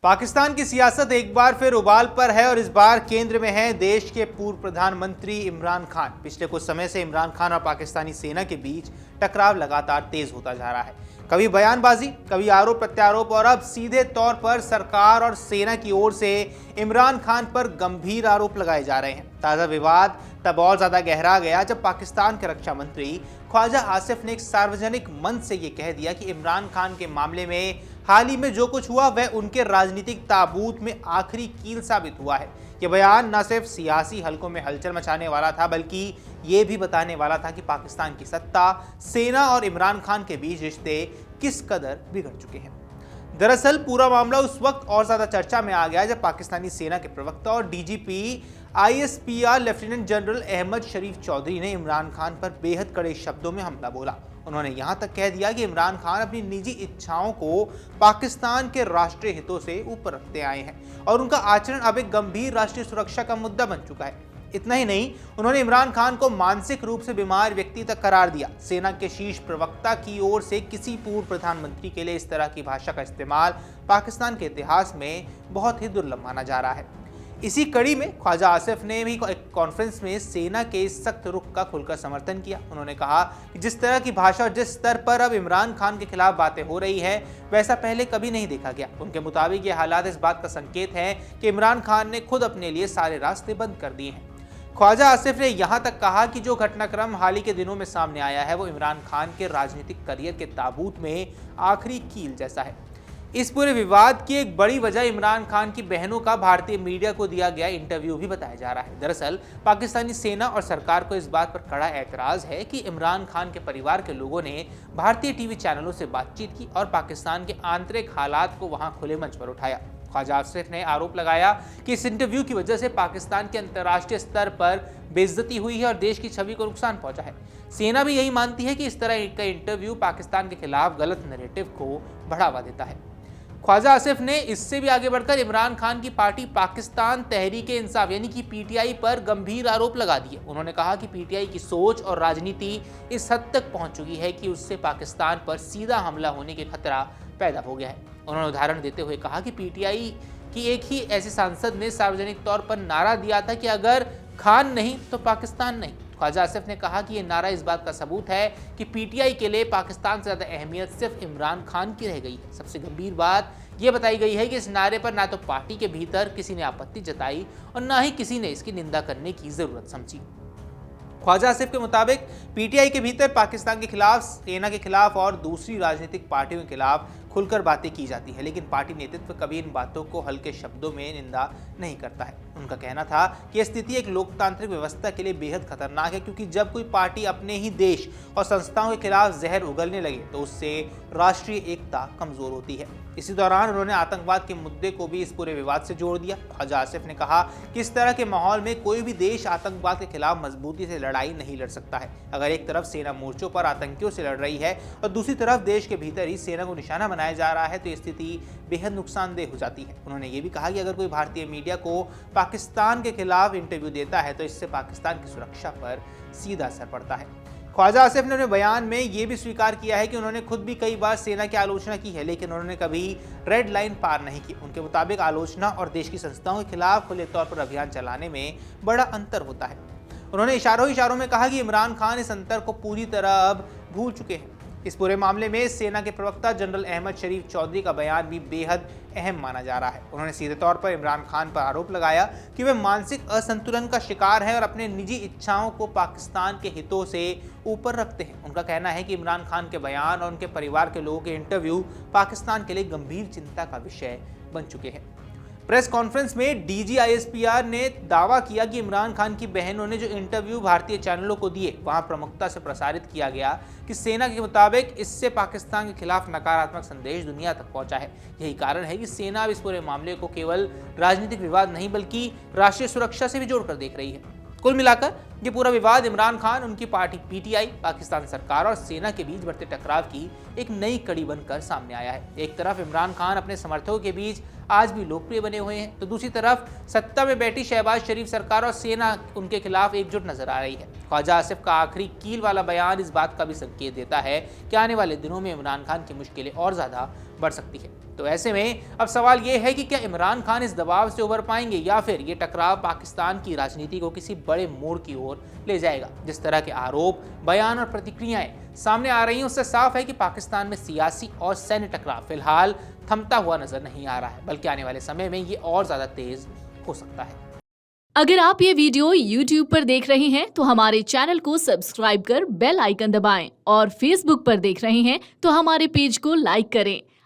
पाकिस्तान की सियासत एक बार फिर उबाल पर है और इस बार केंद्र में है देश के पूर्व प्रधानमंत्री इमरान खान। पिछले कुछ समय से इमरान खान और पाकिस्तानी सेना के बीच टकराव लगातार तेज होता जा रहा है। कभी बयानबाजी, कभी आरोप प्रत्यारोप और अब सीधे तौर पर सरकार और सेना की ओर से इमरान खान पर गंभीर आरोप लगाए जा रहे हैं। ताज़ा विवाद तब और ज्यादा गहरा गया जब पाकिस्तान के रक्षा मंत्री ख्वाजा आसिफ ने एक सार्वजनिक मंच से ये कह दिया कि इमरान खान के मामले में हाल ही में जो कुछ हुआ वह उनके राजनीतिक ताबूत में आखिरी कील साबित हुआ है। यह बयान न सिर्फ सियासी हलकों में हलचल मचाने वाला था बल्कि ये भी बताने वाला था कि पाकिस्तान की सत्ता, सेना और इमरान खान के बीच रिश्ते किस कदर बिगड़ चुके हैं। दरअसल पूरा मामला उस वक्त और ज्यादा चर्चा में आ गया जब पाकिस्तानी सेना के प्रवक्ता और DGP ISPR lieutenant general Ahmed Sharif Chaudhry ने इमरान खान पर बेहद कड़े शब्दों में हमला बोला। उन्होंने यहां तक कह दिया कि इमरान खान अपनी निजी इच्छाओं को पाकिस्तान के राष्ट्रीय हितों से ऊपर रखते आए हैं और उनका आचरण अब एक गंभीर राष्ट्रीय सुरक्षा का मुद्दा बन चुका है। इतना ही नहीं, उन्होंने इमरान खान को मानसिक रूप से बीमार व्यक्ति तक करार दिया। सेना के शीर्ष प्रवक्ता की ओर से किसी पूर्व प्रधानमंत्री के लिए इस तरह की भाषा का इस्तेमाल पाकिस्तान के इतिहास में बहुत ही दुर्लभ माना जा रहा है। इसी कड़ी में ख्वाजा आसिफ ने भी एक कॉन्फ्रेंस में सेना के इस सख्त रुख का खुलकर समर्थन किया। उन्होंने कहा कि जिस तरह की भाषा और जिस स्तर पर अब इमरान खान के खिलाफ बातें हो रही है वैसा पहले कभी नहीं देखा गया। उनके मुताबिक ये हालात इस बात का संकेत है कि इमरान खान ने खुद अपने लिए सारे रास्ते बंद कर दिए हैं। ख्वाजा आसिफ ने यहां तक कहा कि जो घटनाक्रम हाल ही के दिनों में सामने आया है वो इमरान खान के राजनीतिक करियर के ताबूत में आखिरी कील जैसा है। इस पूरे विवाद की एक बड़ी वजह इमरान खान की बहनों का भारतीय मीडिया को दिया गया इंटरव्यू भी बताया जा रहा है। दरअसल पाकिस्तानी सेना और सरकार को इस बात पर कड़ा ऐतराज है कि इमरान खान के परिवार के लोगों ने भारतीय टीवी चैनलों से बातचीत की और पाकिस्तान के आंतरिक हालात को वहां खुले मंच पर उठाया। ख्वाजा आसिफ ने आरोप लगाया कि इस इंटरव्यू की वजह से पाकिस्तान के अंतर्राष्ट्रीय स्तर पर बेइज्जती हुई है और देश की छवि को नुकसान पहुंचा है। सेना भी यही मानती है कि इस तरह का इंटरव्यू पाकिस्तान के खिलाफ गलत नैरेटिव को बढ़ावा देता है। ख्वाजा आसिफ ने इससे भी आगे बढ़कर इमरान खान की पार्टी पाकिस्तान तहरीक-ए-इंसाफ यानी कि पीटीआई पर गंभीर आरोप लगा दिए। उन्होंने कहा कि पीटीआई की सोच और राजनीति इस हद तक पहुंच चुकी है कि उससे पाकिस्तान पर सीधा हमला होने के खतरा पैदा हो गया है। उन्होंने उदाहरण देते हुए कहा कि पीटीआई की एक ही ऐसे सांसद ने सार्वजनिक तौर पर नारा दिया था कि अगर खान नहीं तो पाकिस्तान नहीं। ख्वाजा आसिफ ने कहा कि यह नारा इस बात का सबूत है कि पीटीआई के लिए पाकिस्तान से ज़्यादा अहमियत सिर्फ इमरान खान की रह गई है। सबसे गंभीर बात यह बताई गई है कि इस नारे पर ना तो पार्टी के भीतर किसी ने आपत्ति जताई और ना ही किसी ने इसकी निंदा करने की जरूरत समझी। ख्वाजा आसिफ के मुताबिक पीटीआई के भीतर पाकिस्तान के खिलाफ, सेना के खिलाफ और दूसरी राजनीतिक पार्टियों के खिलाफ खुलकर बातें की जाती है, लेकिन पार्टी नेतृत्व कभी इन बातों को हल्के शब्दों में निंदा नहीं करता है। उनका कहना था कि यह स्थिति एक लोकतांत्रिक व्यवस्था के लिए बेहद खतरनाक है क्योंकि जब कोई पार्टी अपने ही देश और संस्थाओं के खिलाफ जहर उगलने लगे तो उससे राष्ट्रीय एकता कमजोर होती है। इसी दौरान उन्होंने आतंकवाद के मुद्दे को भी इस पूरे विवाद से जोड़ दिया। ख्वाजा आसिफ ने कहा कि इस तरह के माहौल में कोई भी देश आतंकवाद के खिलाफ मजबूती से लड़ाई नहीं लड़ सकता है। अगर एक तरफ सेना मोर्चों पर आतंकियों से लड़ रही है और दूसरी तरफ देश के भीतर ही सेना को निशाना बनाया जा रहा है तो स्थिति बेहद नुकसानदेह हो जाती है। उन्होंने ये भी कहा कि अगर कोई भारतीय मीडिया को पाकिस्तान के खिलाफ इंटरव्यू देता है तो इससे पाकिस्तान की सुरक्षा पर सीधा असर पड़ता है। ख्वाजा आसिफ ने अपने बयान में यह भी स्वीकार किया है कि उन्होंने खुद भी कई बार सेना की आलोचना की है, लेकिन उन्होंने कभी रेड लाइन पार नहीं की। उनके मुताबिक आलोचना और देश की संस्थाओं के खिलाफ खुले तौर पर अभियान चलाने में बड़ा अंतर होता है। उन्होंने इशारों में कहा कि इमरान खान इस अंतर को पूरी तरह अब भूल चुके हैं। इस पूरे मामले में सेना के प्रवक्ता जनरल अहमद शरीफ चौधरी का बयान भी बेहद अहम माना जा रहा है। उन्होंने सीधे तौर पर इमरान खान पर आरोप लगाया कि वे मानसिक असंतुलन का शिकार है और अपने निजी इच्छाओं को पाकिस्तान के हितों से ऊपर रखते हैं। उनका कहना है कि इमरान खान के बयान और उनके परिवार के लोगों के इंटरव्यू पाकिस्तान के लिए गंभीर चिंता का विषय बन चुके हैं। प्रेस कॉन्फ्रेंस में डीजी आईएसपीआर ने दावा किया कि इमरान खान की बहनों ने जो इंटरव्यू भारतीय चैनलों को दिए वहां प्रमुखता से प्रसारित किया गया कि सेना के मुताबिक इससे पाकिस्तान के खिलाफ नकारात्मक संदेश दुनिया तक पहुंचा है। यही कारण है कि सेना अब इस पूरे मामले को केवल राजनीतिक विवाद नहीं बल्कि राष्ट्रीय सुरक्षा से भी जोड़कर देख रही है। कुल मिलाकर ये पूरा विवाद इमरान खान, उनकी पार्टी पीटीआई, पाकिस्तान सरकार और सेना के बीच बढ़ते टकराव की एक नई कड़ी बनकर सामने आया है। एक तरफ इमरान खान अपने समर्थकों के बीच आज भी लोकप्रिय बने हुए हैं तो दूसरी तरफ सत्ता में बैठी शहबाज शरीफ सरकार और सेना उनके खिलाफ एकजुट नजर आ रही है। ख्वाजा आसिफ का आखिरी कील वाला बयान इस बात का भी संकेत देता है कि आने वाले दिनों में इमरान खान की मुश्किलें और ज्यादा बढ़ सकती है। तो ऐसे में अब सवाल ये है कि क्या इमरान खान इस दबाव से उबर पाएंगे या फिर ये टकराव पाकिस्तान की राजनीति को किसी बड़े मोड़ की ओर ले जाएगा। जिस तरह के आरोप, बयान और प्रतिक्रियाएं सामने आ रही हैं, उससे साफ है कि पाकिस्तान में सियासी और सैन्य टकराव फिलहाल थमता हुआ नजर नहीं आ रहा है, बल्कि आने वाले समय में ये और ज्यादा तेज हो सकता है। अगर आप ये वीडियो YouTube पर देख रहे हैं तो हमारे चैनल को सब्सक्राइब कर बेल आइकन दबाएं और Facebook पर देख रहे हैं तो हमारे पेज को लाइक करें।